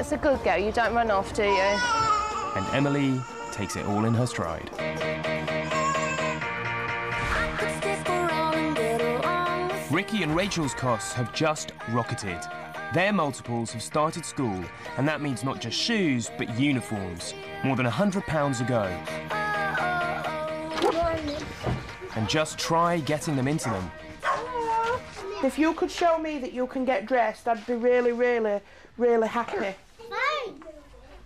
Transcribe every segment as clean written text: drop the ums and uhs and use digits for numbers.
That's a good girl. You don't run off, do you? And Emily takes it all in her stride. Ricky and Rachel's costs have just rocketed. Their multiples have started school, and that means not just shoes, but uniforms. More than £100 a go. And just try getting them into them. If you could show me that you can get dressed, I'd be really, really, really happy. Fine.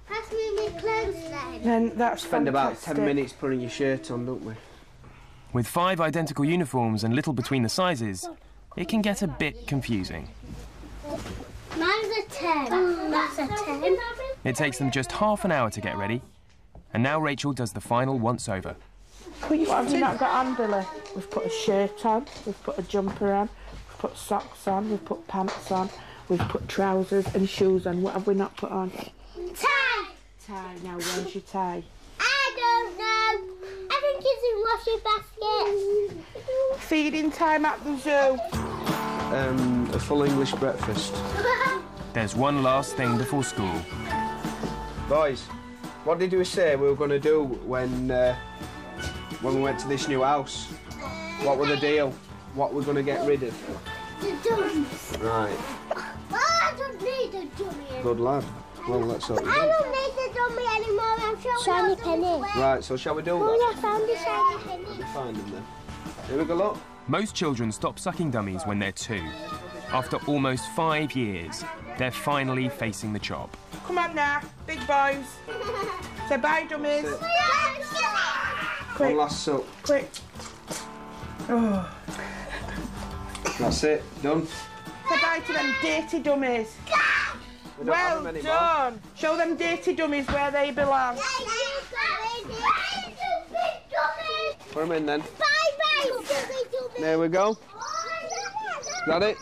Pass me my clothes then. Then that's Spend about fantastic. 10 minutes putting your shirt on, don't we? With 5 identical uniforms and little between the sizes, it can get a bit confusing. Mine's a 10. That's a 10. It takes them just half an hour to get ready, and now Rachel does the final once-over. What have you not got on, Billy? We've put a shirt on, we've put a jumper on, we've put socks on, we've put pants on, we've put trousers and shoes on. What have we not put on? Tie. Tie. Now, where's your tie? I don't know. I think it's in washing basket. Feeding time at the zoo. A full English breakfast. There's one last thing before school. Boys, what did we say we were going to do when we went to this new house? What were the deal? What we're going to get rid of? The dummies. Right. I don't need a dummy. Good lad. Well, let's hope you I do. don't need the dummy anymore. I'm showing shiny penny. Right, so shall we do Oh, that? I found a shiny penny. We'll find them then. Here we go, look. Most children stop sucking dummies when they're 2. After almost 5 years, they're finally facing the chop. Come on now, big boys. Say bye, dummies. Quick, One last suck. quick. Oh. That's it. Done. Say bye to them dirty dummies. We don't have Well them anymore. done. Show them dirty dummies where they belong. Put them in then. Bye-bye. There we go. Is that it?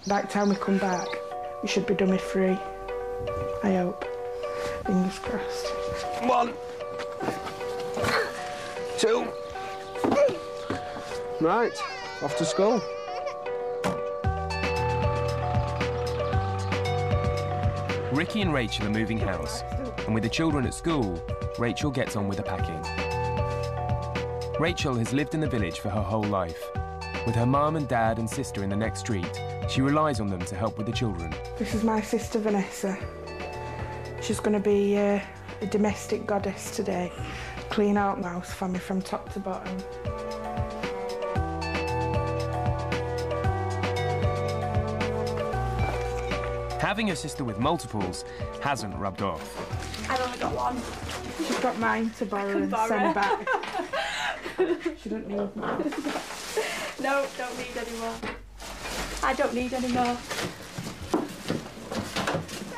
By the time we come back, we should be dummy free. I hope. Fingers crossed. 1, 2. Right, off to school. Ricky and Rachel are moving house, and with the children at school, Rachel gets on with the packing. Rachel has lived in the village for her whole life. With her mum and dad and sister in the next street, she relies on them to help with the children. This is my sister Vanessa. She's going to be a domestic goddess today. Clean out the house for me from top to bottom. Having a sister with multiples hasn't rubbed off. I've only got one. She's got mine to borrow and send back. She doesn't need mine. No, don't need any more. I don't need any more.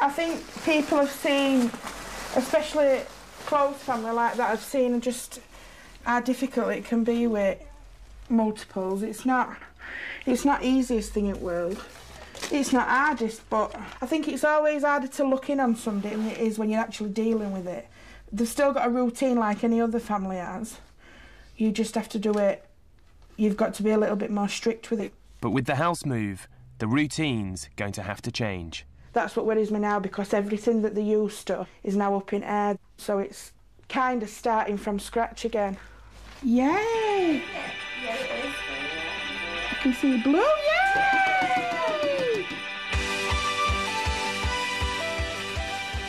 I think people have seen, especially close family like that, have seen just how difficult it can be with multiples. It's not easiest thing in the world. It's not hardest, but I think it's always harder to look in on somebody than it is when you're actually dealing with it. They've still got a routine like any other family has. You just have to do it. You've got to be a little bit more strict with it. But with the house move, the routine's going to have to change. That's what worries me now, because everything that they used to is now up in air. So it's kind of starting from scratch again. Yay! Yeah, it is. I can see blue, yay!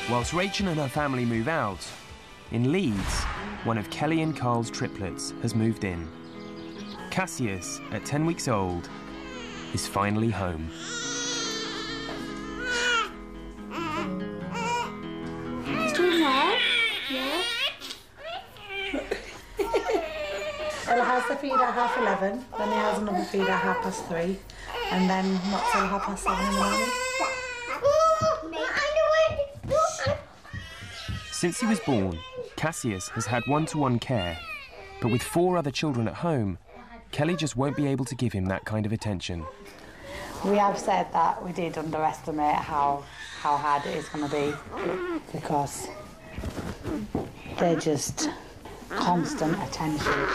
Whilst Rachel and her family move out, in Leeds, one of Kelly and Carl's triplets has moved in. Cassius, at 10 weeks old, is finally home. Yeah. Ella has the feed at 11:30, then he has another feed at 3:30, and then not till 7:30 in the morning. Since he was born, Cassius has had one-to-one care, but with 4 other children at home, Kelly just won't be able to give him that kind of attention. We have said that we did underestimate how hard it is going to be, because they're just constant attention.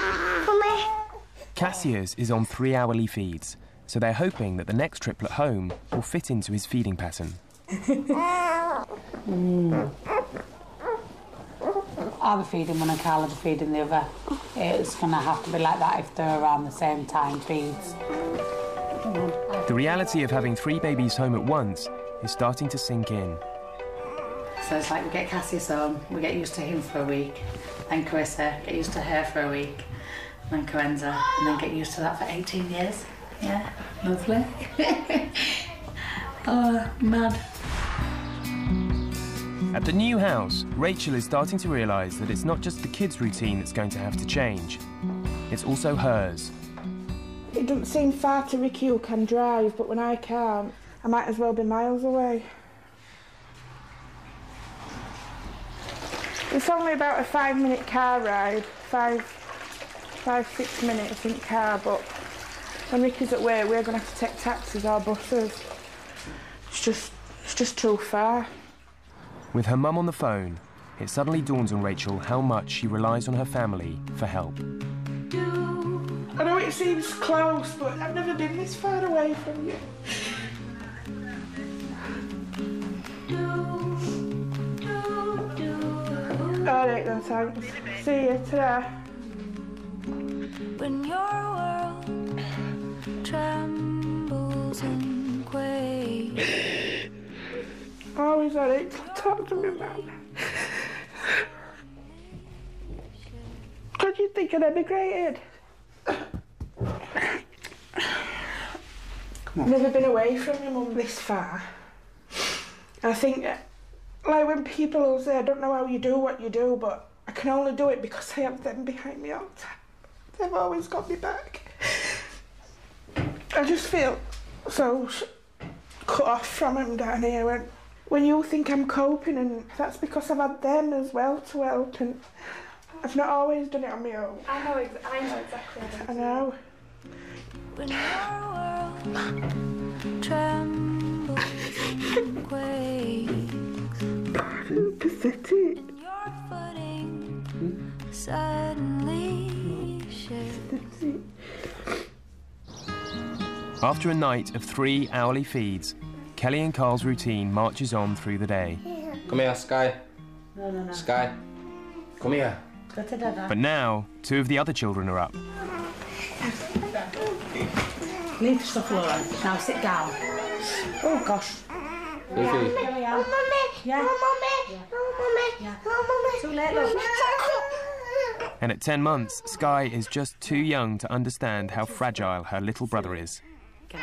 Cassius is on 3 hourly feeds, so they're hoping that the next triplet home will fit into his feeding pattern. I'll be feeding one and Carl will be feeding the other. It's going to have to be like that if they're around the same time feeds. The reality of having 3 babies home at once is starting to sink in. So it's like we get Cassius home, we get used to him for a week, then Carissa, get used to her for a week, then Coenza, and then get used to that for 18 years. Yeah, lovely. Oh, mad. At the new house, Rachel is starting to realise that it's not just the kids' routine that's going to have to change. It's also hers. It doesn't seem far to Ricky who can drive, but when I can't, I might as well be miles away. It's only about a 5-minute car ride, 6 minutes in car, but when Ricky's at work, we're going to have to take taxis or buses. It's just too far. With her mum on the phone, it suddenly dawns on Rachel how much she relies on her family for help. I know it seems close, but I've never been this far away from you. All right then, thanks. See you, ta-ra. When your world trembles and quakes. Always all right, talk to me, man. Could you think I'd emigrated? Never been away from your mum this far. I think, like when people will say, I don't know how you do what you do, but I can only do it because I have them behind me all the time. They've always got me back. I just feel so cut off from them down here. When you think I'm coping, and that's because I've had them as well to help, and I've not always done it on my own. I know exactly. I know. When your world trembles and quakes. Pathetic. And your footing suddenly shifts. After a night of 3 hourly feeds, Kelly and Carl's routine marches on through the day. Come here, Sky. No. Sky, come here. Go to Dada. But now, 2 of the other children are up. Leave stuff alone. Now sit down. Oh gosh. Fifi. Yeah. Too late, look. And at 10 months, Sky is just too young to understand how fragile her little brother is. Get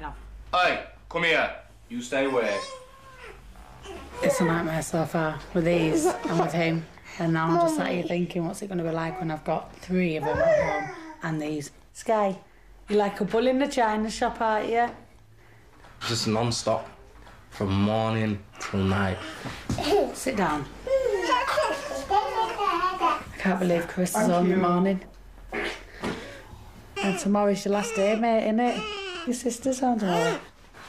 off. Hey, come here. You stay away. It's a nightmare so far with these and with him. And now I'm just sat here thinking, what's it going to be like when I've got 3 of them at home and these? Sky, you're like a bull in the china shop, aren't you? Just non-stop, from morning till night. Sit down. I can't believe Chris is on in the morning. And tomorrow's your last day, mate, innit? Your sister's on tomorrow.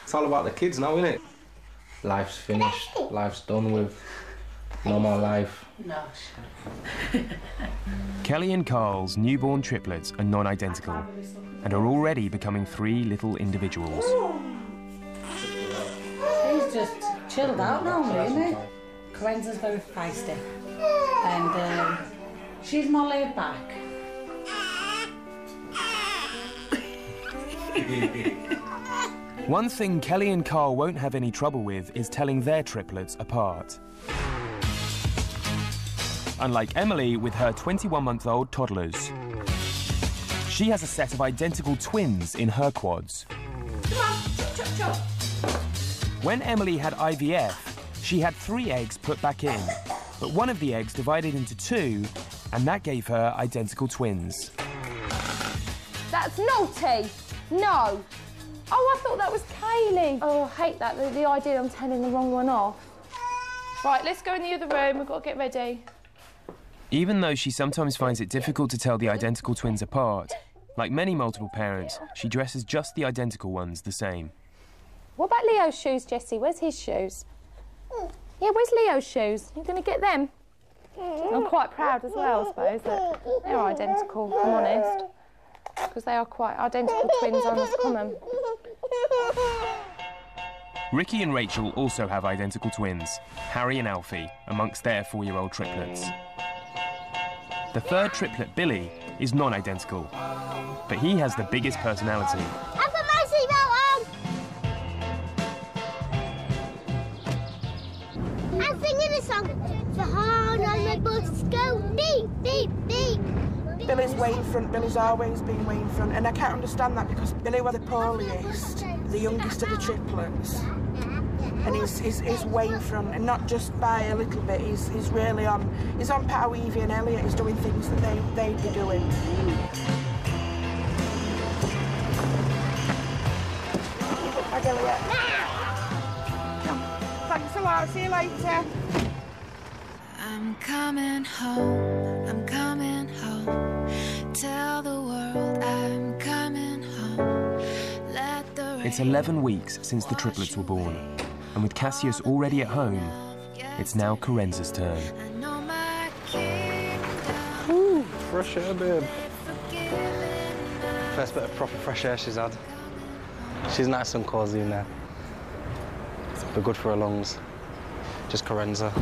It's all about the kids now, isn't it? Life's finished. Life's done with. No more life. No. Kelly and Carl's newborn triplets are non-identical and are already becoming 3 little individuals. He's just chilled out now, isn't he? Coenza's very feisty. And she's more laid back. One thing Kelly and Carl won't have any trouble with is telling their triplets apart. Unlike Emily with her 21-month-old toddlers. She has a set of identical twins in her quads. Come on, chop, chop. When Emily had IVF, she had 3 eggs put back in, but one of the eggs divided into 2, and that gave her identical twins. That's naughty. No. Oh, I thought that was Kaylee. Oh, I hate that, the idea I'm telling the wrong one off. Right, let's go in the other room. We've got to get ready. Even though she sometimes finds it difficult to tell the identical twins apart, like many multiple parents, she dresses just the identical ones the same. What about Leo's shoes, Jessie? Where's his shoes? Yeah, where's Leo's shoes? You going to get them? I'm quite proud as well, I suppose, that they're identical, if I'm honest. Because they are quite identical twins, are common. Ricky and Rachel also have identical twins, Harry and Alfie, amongst their 4-year-old triplets. The third triplet, Billy, is non-identical, but he has the biggest personality. I put my seatbelt on! I'm singing a song. The horn on the bus go beep, beep, beep. Billy's way in front. Billy's always been way in front, and I can't understand that because Billy was the poorest, the youngest of the triplets, and he's way in front, and not just by a little bit. He's really on. He's on par with Evie and Elliot. He's doing things that they'd be doing. Bye, Elliot. Thanks a lot. See you later. I'm coming home, I'm coming home. Tell the world I'm coming home. Let the It's 11 weeks since the triplets were born, and with Cassius already at home, it's now Karenza's turn. Ooh, fresh air, babe. First bit of proper fresh air she's had. She's nice and cosy in there, but good for her lungs. Just Karenza.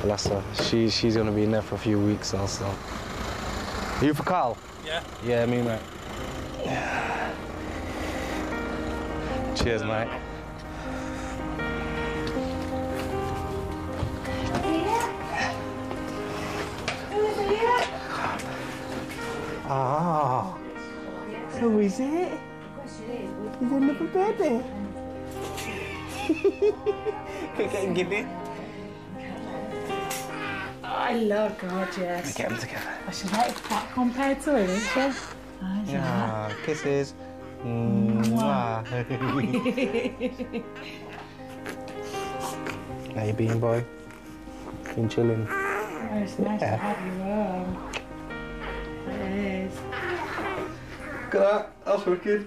Bless her. She's going to be in there for a few weeks also. Are you for Carl? Yeah. Yeah, me, mate. Yeah. Cheers, mate. Oh, who is it? Is it a little baby? Getting giddy. I love gorgeous. Get them together. She's like fat compared to him, isn't she? Yeah, kisses. Mwah. How you been, boy? Been chilling? Oh, it's nice to have you home. It is. Look at that. That's wicked.